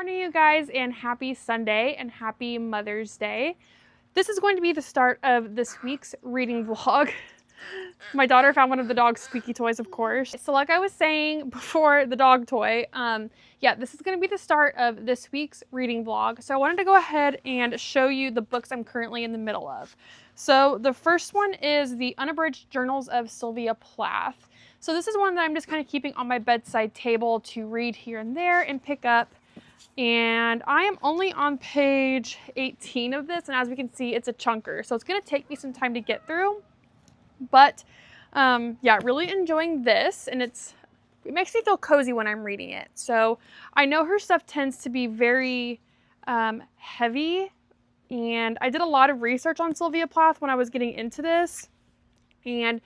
morning, you guys, and happy Sunday and happy Mother's Day. This is going to be the start of this week's reading vlog. My daughter found one of the dog's squeaky toys, of course. So like I was saying before the dog toy, this is going to be the start of this week's reading vlog. So I wanted to go ahead and show you the books I'm currently in the middle of. So the first one is the Unabridged Journals of Sylvia Plath. So this is one that I'm just kind of keeping on my bedside table to read here and there and pick up. And I am only on page 18 of this, and as we can see, it's a chunker. So it's going to take me some time to get through. But really enjoying this, and it makes me feel cozy when I'm reading it. So I know her stuff tends to be very heavy, and I did a lot of research on Sylvia Plath when I was getting into this. And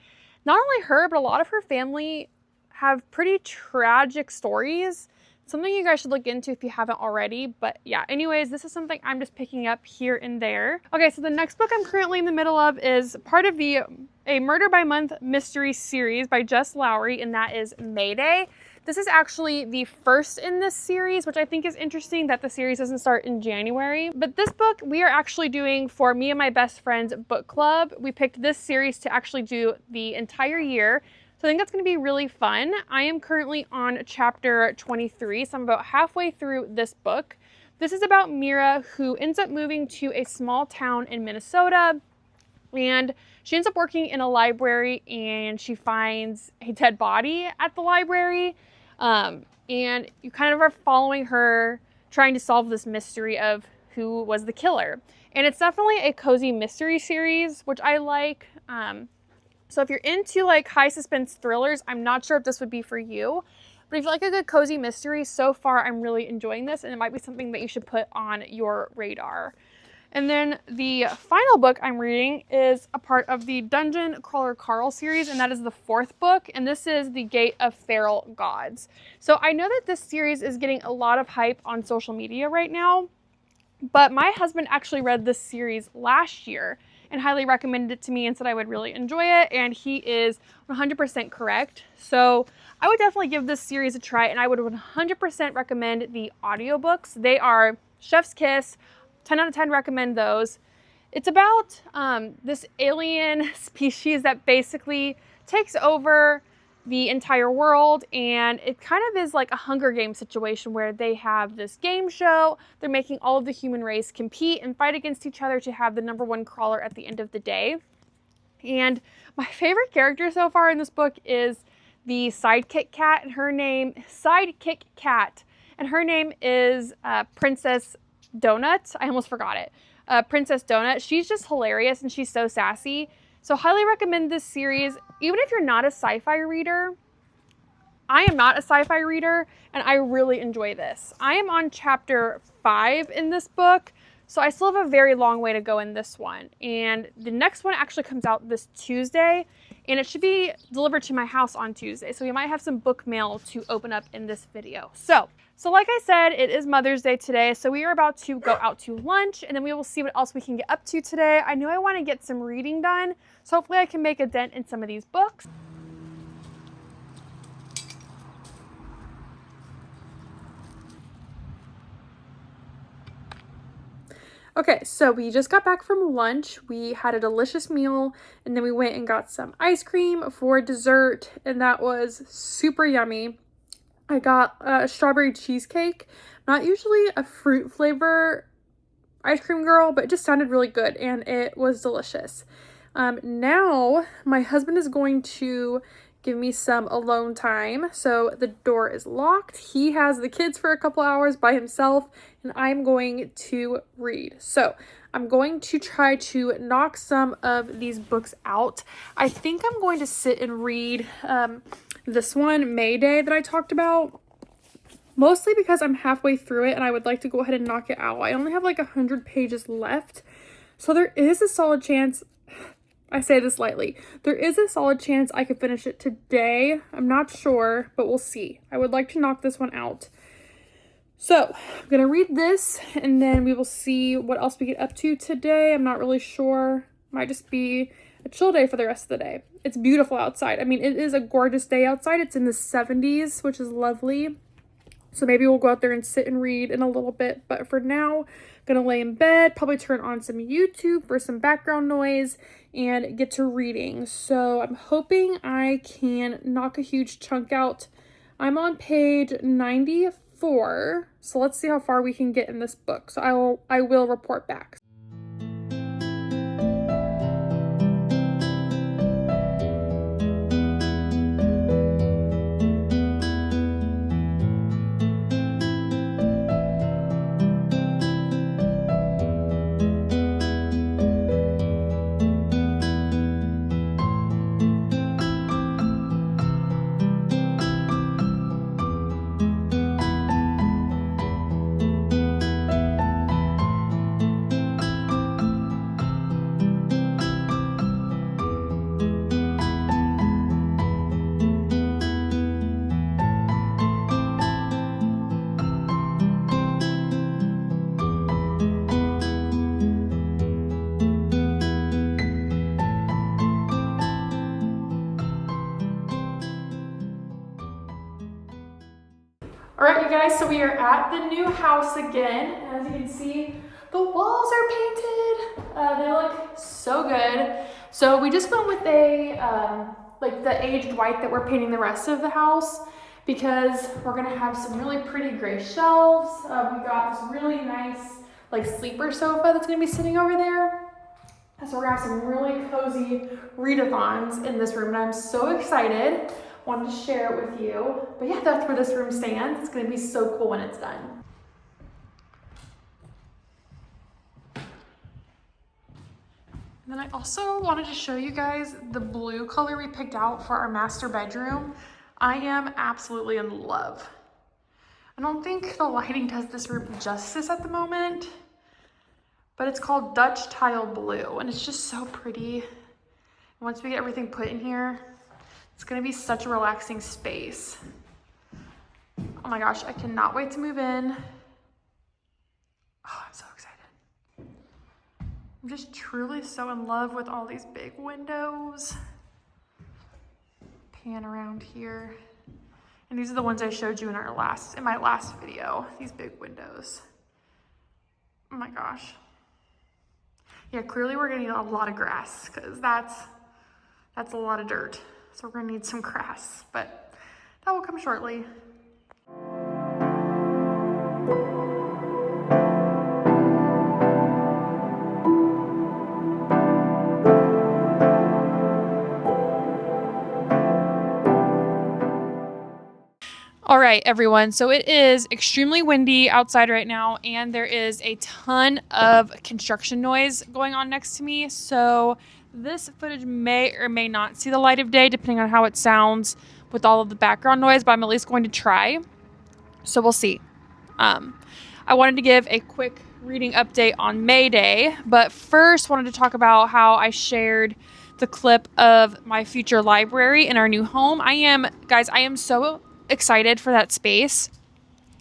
not only her, but a lot of her family have pretty tragic stories. Something you guys should look into if you haven't already. But yeah, anyways, this is something I'm just picking up here and there. Okay, so the next book I'm currently in the middle of is part of a Murder by Month mystery series by Jess, Lourey, and that is Mayday. This is actually the first in this series, which I think is interesting that the series doesn't start in January. But this book we are actually doing for me and my best friend's book club. We picked this series to actually do the entire year. So I think that's going to be really fun. I am currently on chapter 23, so I'm about halfway through this book. This is about Mira, who ends up moving to a small town in Minnesota, and she ends up working in a library, and she finds a dead body at the library. And you kind of are following her trying to solve this mystery of who was the killer. And it's definitely a cozy mystery series, which I like. So if you're into like high suspense thrillers, I'm not sure if this would be for you. But if you like a good cozy mystery, so far I'm really enjoying this, and it might be something that you should put on your radar. And then the final book I'm reading is a part of the Dungeon Crawler Carl series, and that is the fourth book, and this is The Gate of Feral Gods. So I know that this series is getting a lot of hype on social media right now, but my husband actually read this series last year and highly recommended it to me and said I would really enjoy it, and he is 100% correct. So I would definitely give this series a try, and I would 100% recommend the audiobooks. They are chef's kiss. 10 out of 10 recommend those. It's about this alien species that basically takes over the entire world, and it kind of is like a Hunger Games situation where they have this game show. They're making all of the human race compete and fight against each other to have the -- crawler at the end of the day. And my favorite character so far in this book is the sidekick cat, and her name is Princess Donut. I almost forgot it. Princess Donut. She's just hilarious, and she's so sassy. So highly recommend this series. Even if you're not a sci-fi reader, I am not a sci-fi reader, and I really enjoy this. I am on chapter 5 in this book, so I still have a very long way to go in this one. And the next one actually comes out this Tuesday, and it should be delivered to my house on Tuesday. So we might have some book mail to open up in this video. So like I said, it is Mother's Day today, so we are about to go out to lunch, and then we will see what else we can get up to today. I know I want to get some reading done, so hopefully I can make a dent in some of these books. Okay, so we just got back from lunch. We had a delicious meal, and then we went and got some ice cream for dessert, and that was super yummy. I got a strawberry cheesecake. Not usually a fruit flavor ice cream girl, but it just sounded really good, and it was delicious. Now my husband is going to give me some alone time. So the door is locked. He has the kids for a couple hours by himself, and I'm going to read. So I'm going to try to knock some of these books out. I think I'm going to sit and read this one, Mayday, that I talked about, mostly because I'm halfway through it and I would like to go ahead and knock it out. I only have like 100 pages left, so there is a solid chance, I say this lightly, there is a solid chance I could finish it today. I'm not sure, but we'll see. I would like to knock this one out. So I'm gonna read this, and then we will see what else we get up to today. I'm not really sure. Might just be a chill day for the rest of the day. It's beautiful outside. I mean, it is a gorgeous day outside. It's in the 70s, which is lovely. So maybe we'll go out there and sit and read in a little bit. But for now, I'm gonna lay in bed, probably turn on some YouTube for some background noise and get to reading. So I'm hoping I can knock a huge chunk out. I'm on page 94. So let's see how far we can get in this book. So I will report back. All right, you guys, so we are at the new house again. And as you can see, the walls are painted. They look so good. So we just went with like the aged white that we're painting the rest of the house because we're gonna have some really pretty gray shelves. We got this really nice like sleeper sofa that's gonna be sitting over there. So we're gonna have some really cozy readathons in this room and I'm so excited. Wanted to share it with you. But yeah, that's where this room stands. It's gonna be so cool when it's done. And then I also wanted to show you guys the blue color we picked out for our master bedroom. I am absolutely in love. I don't think the lighting does this room justice at the moment, but it's called Dutch Tile Blue and it's just so pretty. Once we get everything put in here, it's gonna be such a relaxing space. Oh my gosh, I cannot wait to move in. Oh, I'm so excited. I'm just truly so in love with all these big windows. Pan around here. And these are the ones I showed you in my last video, these big windows. Oh my gosh. Yeah, clearly we're gonna need a lot of grass because that's a lot of dirt. So we're gonna need some grass, but that will come shortly. All right, everyone. So it is extremely windy outside right now, and there is a ton of construction noise going on next to me. So this footage may or may not see the light of day, depending on how it sounds with all of the background noise, but I'm at least going to try. So we'll see. I wanted to give a quick reading update on May Day, but first wanted to talk about how I shared the clip of my future library in our new home. I am so excited for that space.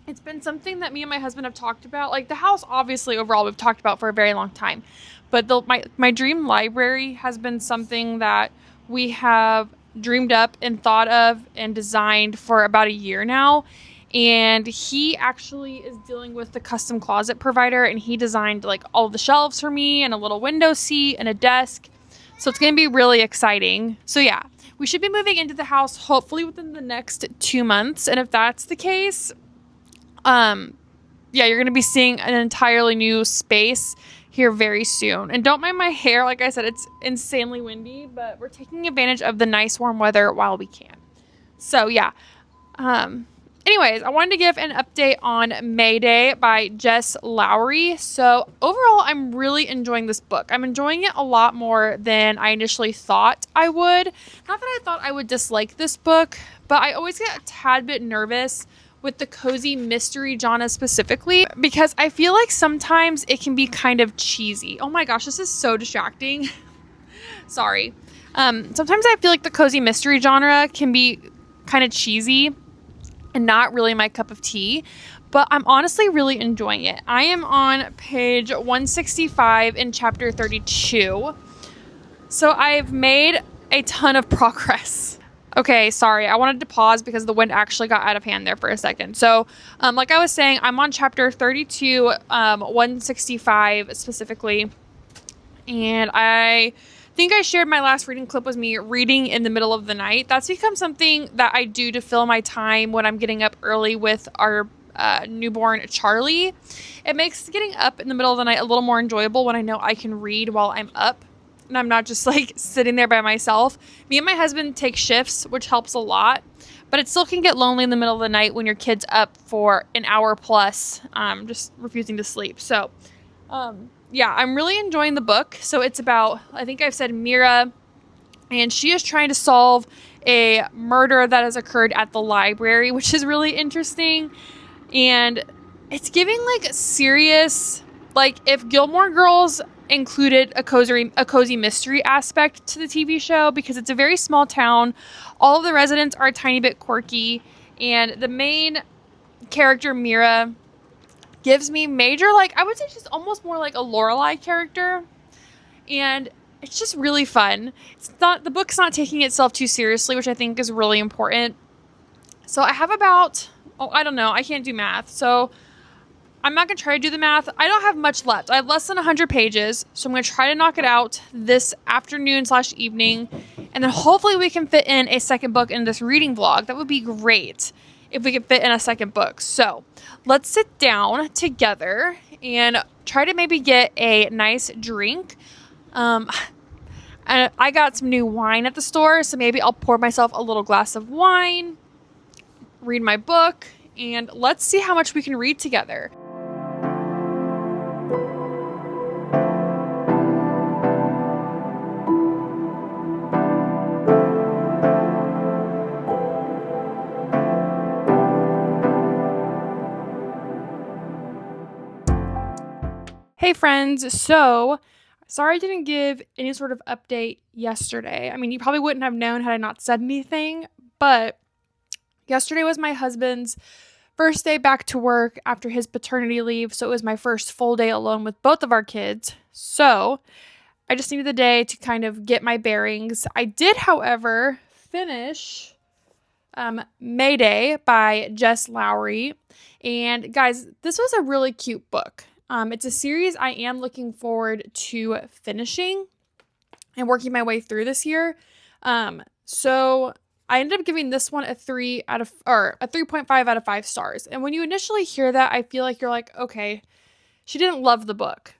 It's been something that me and my husband have talked about. Like the house, obviously, overall, we've talked about for a very long time. But my dream library has been something that we have dreamed up and thought of and designed for about a year now. And he actually is dealing with the custom closet provider, and he designed like all the shelves for me and a little window seat and a desk. So it's going to be really exciting. So yeah, we should be moving into the house hopefully within the next 2 months. And if that's the case, yeah, you're going to be seeing an entirely new space here very soon. And don't mind my hair. Like I said, it's insanely windy, but we're taking advantage of the nice warm weather while we can. So yeah. Anyways, I wanted to give an update on May Day by Jess Lourey. So overall, I'm really enjoying this book. I'm enjoying it a lot more than I initially thought I would. Not that I thought I would dislike this book, but I always get a tad bit nervous with the cozy mystery genre specifically, because I feel like sometimes it can be kind of cheesy. Oh my gosh, this is so distracting. Sorry. Sometimes I feel like the cozy mystery genre can be kind of cheesy and not really my cup of tea, but I'm honestly really enjoying it. I am on page 165 in chapter 32. So I've made a ton of progress. Okay, sorry. I wanted to pause because the wind actually got out of hand there for a second. So, like I was saying, I'm on chapter 32, 165 specifically. And I think I shared my last reading clip was me reading in the middle of the night. That's become something that I do to fill my time when I'm getting up early with our newborn Charlie. It makes getting up in the middle of the night a little more enjoyable when I know I can read while I'm up. And I'm not just like sitting there by myself. Me and my husband take shifts, which helps a lot. But it still can get lonely in the middle of the night when your kid's up for an hour plus, just refusing to sleep. So, yeah, I'm really enjoying the book. So it's about, I think I've said Mira, and she is trying to solve a murder that has occurred at the library, which is really interesting. And it's giving like serious, like if Gilmore Girls included a cozy mystery aspect to the TV show, because it's a very small town. All of the residents are a tiny bit quirky, and the main character, Mira, gives me major, like, I would say she's almost more like a Lorelai character, and it's just really fun. The book's not taking itself too seriously, which I think is really important. So I have about, I don't know, I can't do math, so I'm not going to try to do the math. I don't have much left. I have less than 100 pages, so I'm going to try to knock it out this afternoon/evening, and then hopefully we can fit in a second book in this reading vlog. That would be great if we could fit in a second book. So let's sit down together and try to maybe get a nice drink. And I got some new wine at the store, so maybe I'll pour myself a little glass of wine, read my book, and let's see how much we can read together. Hey friends, so sorry I didn't give any sort of update yesterday. I mean, you probably wouldn't have known had I not said anything, but yesterday was my husband's first day back to work after his paternity leave, so it was my first full day alone with both of our kids. So I just needed the day to kind of get my bearings. I did, however, finish Mayday by Jess Lourey. And guys, this was a really cute book. It's a series I am looking forward to finishing and working my way through this year. So I ended up giving this one a 3.5 out of 5 stars. And when you initially hear that, I feel like you're like, okay, she didn't love the book.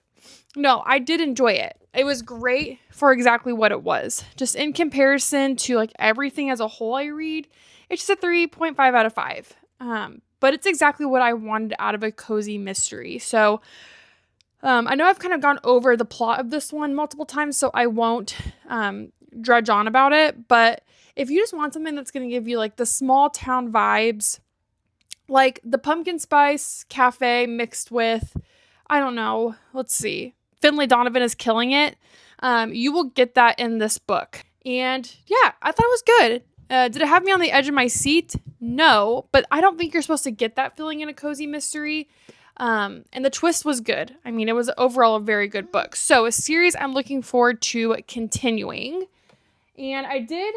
No, I did enjoy it. It was great for exactly what it was. Just in comparison to like everything as a whole I read, it's just a 3.5 out of 5. But it's exactly what I wanted out of a cozy mystery. So I know I've kind of gone over the plot of this one multiple times, so I won't drudge on about it. But if you just want something that's going to give you like the small town vibes, like the pumpkin spice cafe mixed with, I don't know, let's see, Finlay Donovan is killing it. You will get that in this book. And yeah, I thought it was good. Did it have me on the edge of my seat? No, but I don't think you're supposed to get that feeling in a cozy mystery. And the twist was good. I mean, it was overall a very good book. So a series I'm looking forward to continuing. And I did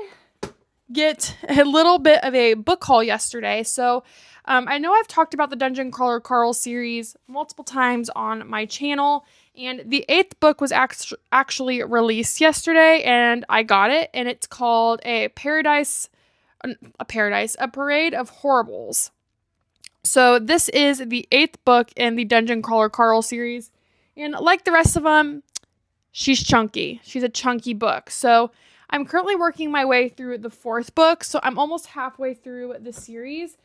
get a little bit of a book haul yesterday. So I know I've talked about the Dungeon Crawler Carl series multiple times on my channel. And the 8th book was actually released yesterday, and I got it. And it's called A Parade of Horribles. So this is the 8th book in the Dungeon Crawler Carl series. And like the rest of them, she's chunky. She's a chunky book. So I'm currently working my way through the 4th book. So I'm almost halfway through the series.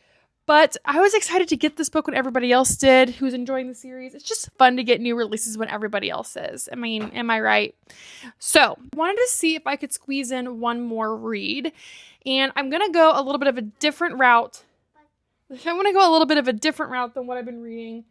But I was excited to get this book when everybody else did who's enjoying the series. It's just fun to get new releases when everybody else is. I mean, am I right? So I wanted to see if I could squeeze in one more read. And I'm going to go a little bit of a different route. I'm going to go a little bit of a different route than what I've been reading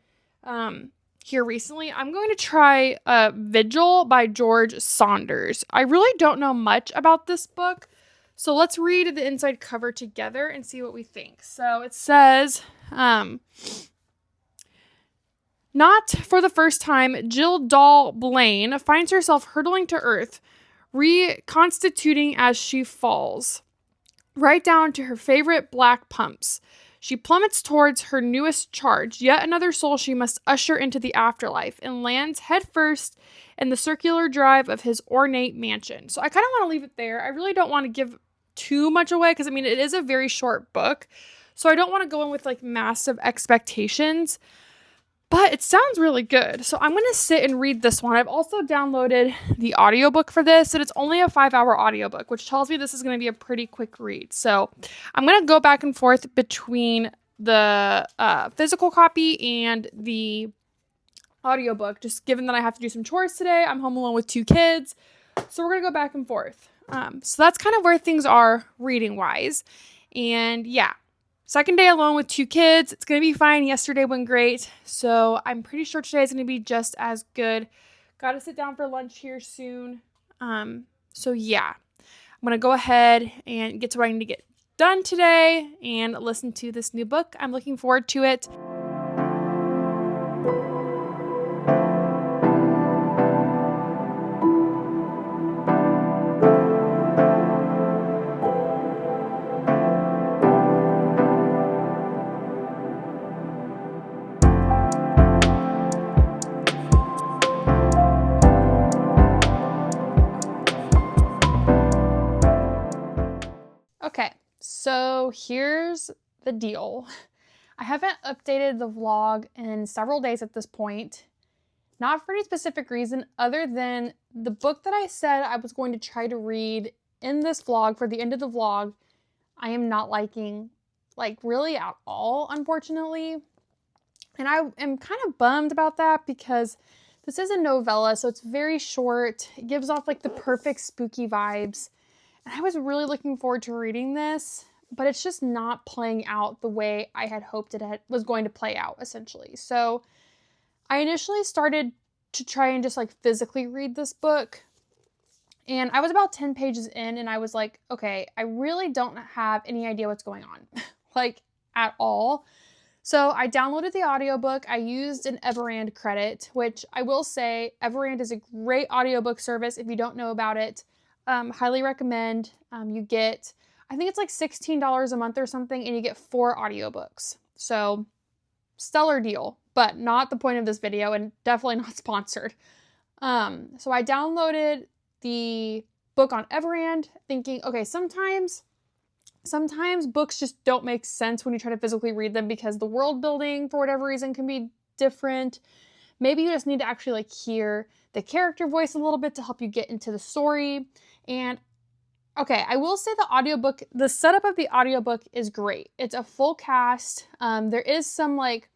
here recently. I'm going to try Vigil by George Saunders. I really don't know much about this book. So let's read the inside cover together and see what we think. So it says, not for the first time, Jill Dahl Blaine finds herself hurtling to earth, reconstituting as she falls. right down to her favorite black pumps. She plummets towards her newest charge, yet another soul she must usher into the afterlife, and lands headfirst in the circular drive of his ornate mansion. So I kind of want to leave it there. I really don't want to give too much away because, I mean, it is a very short book. So I don't want to go in with like massive expectations. But it sounds really good. So I'm going to sit and read this one. I've also downloaded the audiobook for this, and it's only a 5-hour audiobook, which tells me this is going to be a pretty quick read. So I'm going to go back and forth between the physical copy and the audiobook, just given that I have to do some chores today. I'm home alone with 2 kids. So we're going to go back and forth. So that's kind of where things are reading-wise. And yeah. Second day alone with 2 kids. It's going to be fine. Yesterday went great. So I'm pretty sure today is going to be just as good. Got to sit down for lunch here soon. So yeah, I'm going to go ahead and get to what I need to get done today and listen to this new book. I'm looking forward to it. Okay, so here's the deal. I haven't updated the vlog in several days at this point. Not for any specific reason other than the book that I said I was going to try to read in this vlog for the end of the vlog, I am not liking, like, really at all, unfortunately. And I am kind of bummed about that because this is a novella, so it's very short. It gives off like the perfect spooky vibes. And I was really looking forward to reading this, but it's just not playing out the way I had hoped it was going to play out, essentially. So I initially started to try and just like physically read this book. And I was about 10 pages in and I was like, okay, I really don't have any idea what's going on, like at all. So I downloaded the audiobook. I used an Everand credit, which I will say Everand is a great audiobook service. If you don't know about it, highly recommend. You get, I think it's like $16 a month or something, and you get 4 audiobooks. So stellar deal, but not the point of this video and definitely not sponsored. So I downloaded the book on Everand thinking, okay, sometimes books just don't make sense when you try to physically read them because the world building for whatever reason can be different. Maybe you just need to actually like hear the character voice a little bit to help you get into the story. And okay, I will say the setup of the audiobook is great. It's a full cast. There is some like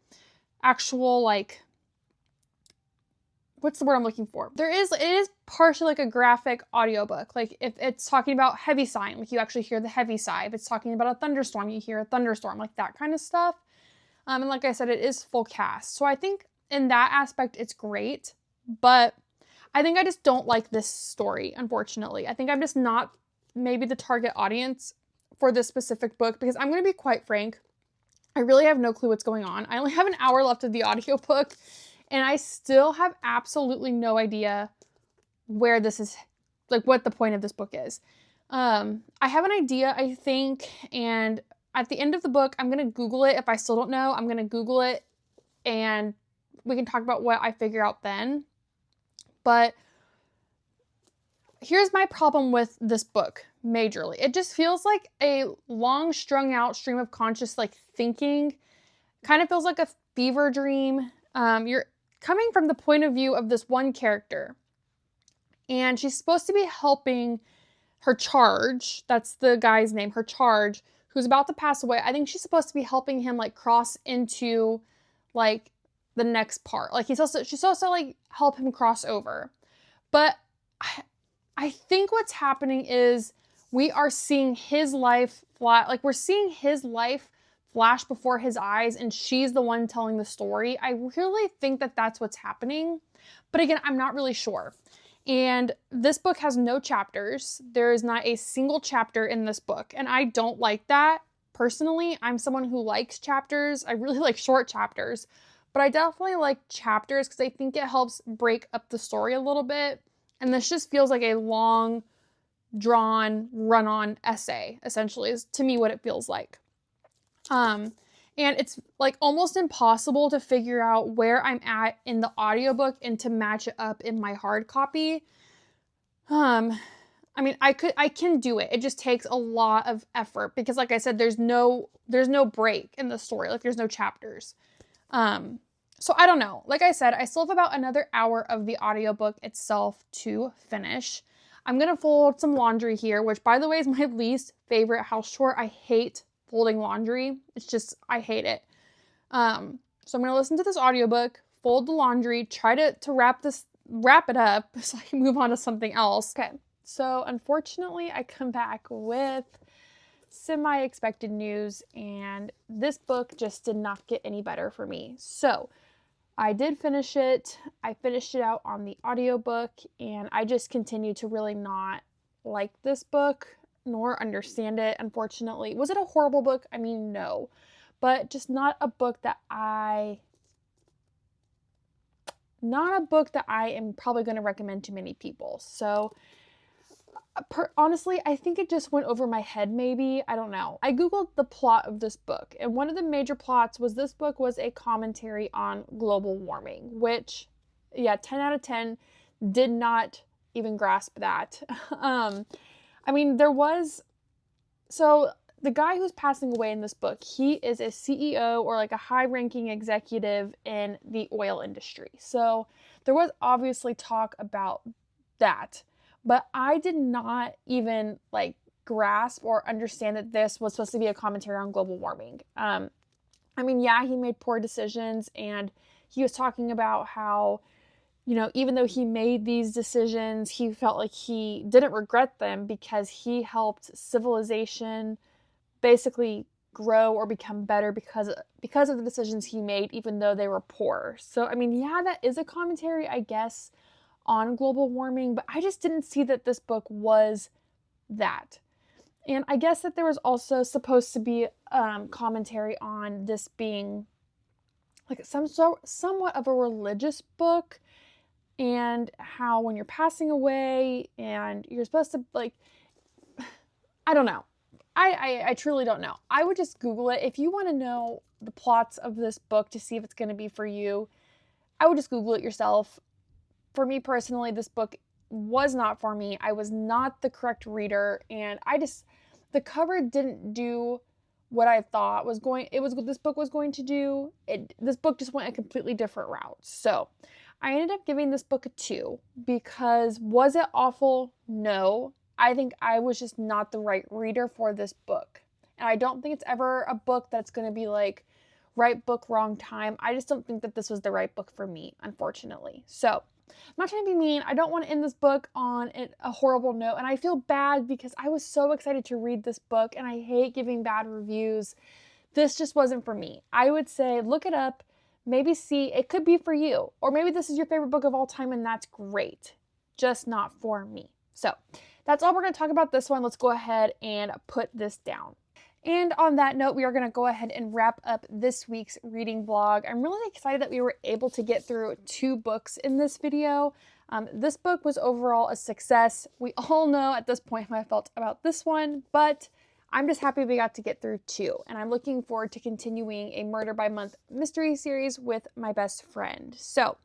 actual like, what's the word I'm looking for? It is partially like a graphic audiobook. Like if it's talking about heavy sigh, like you actually hear the heavy sigh. If it's talking about a thunderstorm, you hear a thunderstorm, like that kind of stuff. And like I said, it is full cast. So I think in that aspect, it's great. But I think I just don't like this story, unfortunately. I think I'm just not maybe the target audience for this specific book because I'm going to be quite frank. I really have no clue what's going on. I only have an hour left of the audiobook and I still have absolutely no idea where this is, like what the point of this book is. I have an idea, I think, and at the end of the book, I'm going to Google it. If I still don't know, I'm going to Google it and we can talk about what I figure out then. But here's my problem with this book, majorly. It just feels like a long strung out stream of conscious like thinking. Kind of feels like a fever dream. You're coming from the point of view of this one character. And she's supposed to be helping her charge. That's the guy's name, her charge, who's about to pass away. I think she's supposed to be helping him like cross into like the next part. Like she's supposed to like help him cross over. But I think what's happening is we are seeing his life we're seeing his life flash before his eyes and she's the one telling the story. I really think that that's what's happening. But again, I'm not really sure. And this book has no chapters. There is not a single chapter in this book. And I don't like that. Personally, I'm someone who likes chapters. I really like short chapters. But I definitely like chapters because I think it helps break up the story a little bit. And this just feels like a long drawn, run-on essay, essentially, is to me what it feels like. And it's like almost impossible to figure out where I'm at in the audiobook and to match it up in my hard copy. I mean, I can do it. It just takes a lot of effort because, like I said, there's no break in the story. Like, there's no chapters. So I don't know. Like I said, I still have about another hour of the audiobook itself to finish. I'm going to fold some laundry here, which, by the way, is my least favorite house chore. I hate folding laundry. It's just, I hate it. So I'm going to listen to this audiobook, fold the laundry, try to wrap it up so I can move on to something else. Okay. So unfortunately, I come back with semi-expected news, and this book just did not get any better for me. So I did finish it. I finished it out on the audiobook, and I just continue to really not like this book nor understand it, unfortunately. Was it a horrible book? I mean, no. But just not a book that I am probably going to recommend to many people. So honestly, I think it just went over my head, maybe. I don't know. I googled the plot of this book, and one of the major plots was this book was a commentary on global warming, which, yeah, 10 out of 10 did not even grasp that. I mean, so the guy who's passing away in this book, he is a CEO or like a high-ranking executive in the oil industry. So there was obviously talk about that. But I did not even like grasp or understand that this was supposed to be a commentary on global warming. I mean, yeah, he made poor decisions, and he was talking about how, you know, even though he made these decisions, he felt like he didn't regret them because he helped civilization basically grow or become better because of the decisions he made, even though they were poor. So, I mean, yeah, that is a commentary, I guess, on global warming, but I just didn't see that this book was that. And I guess that there was also supposed to be commentary on this being like somewhat of a religious book, and how when you're passing away and you're supposed to, like, I don't know. I truly don't know. I would just Google it. If you want to know the plots of this book to see if it's going to be for you, I would just Google it yourself. For me personally, this book was not for me. I was not the correct reader, and the cover didn't do what I thought this book was going to do. This book just went a completely different route. So I ended up giving this book a 2 because was it awful? No. I think I was just not the right reader for this book. And I don't think it's ever a book that's going to be like right book, wrong time. I just don't think that this was the right book for me, unfortunately. So I'm not trying to be mean. I don't want to end this book on a horrible note. And I feel bad because I was so excited to read this book, and I hate giving bad reviews. This just wasn't for me. I would say look it up, maybe see, it could be for you. Or maybe this is your favorite book of all time, and that's great. Just not for me. So that's all we're going to talk about this one. Let's go ahead and put this down. And on that note, we are going to go ahead and wrap up this week's reading vlog. I'm really excited that we were able to get through 2 books in this video. This book was overall a success. We all know at this point how I felt about this one, but I'm just happy we got to get through 2. And I'm looking forward to continuing a Murder by Month mystery series with my best friend. So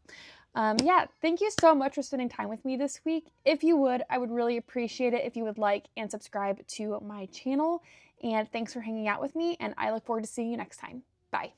yeah, thank you so much for spending time with me this week. If you would, I would really appreciate it if you would like and subscribe to my channel. And thanks for hanging out with me, and I look forward to seeing you next time. Bye.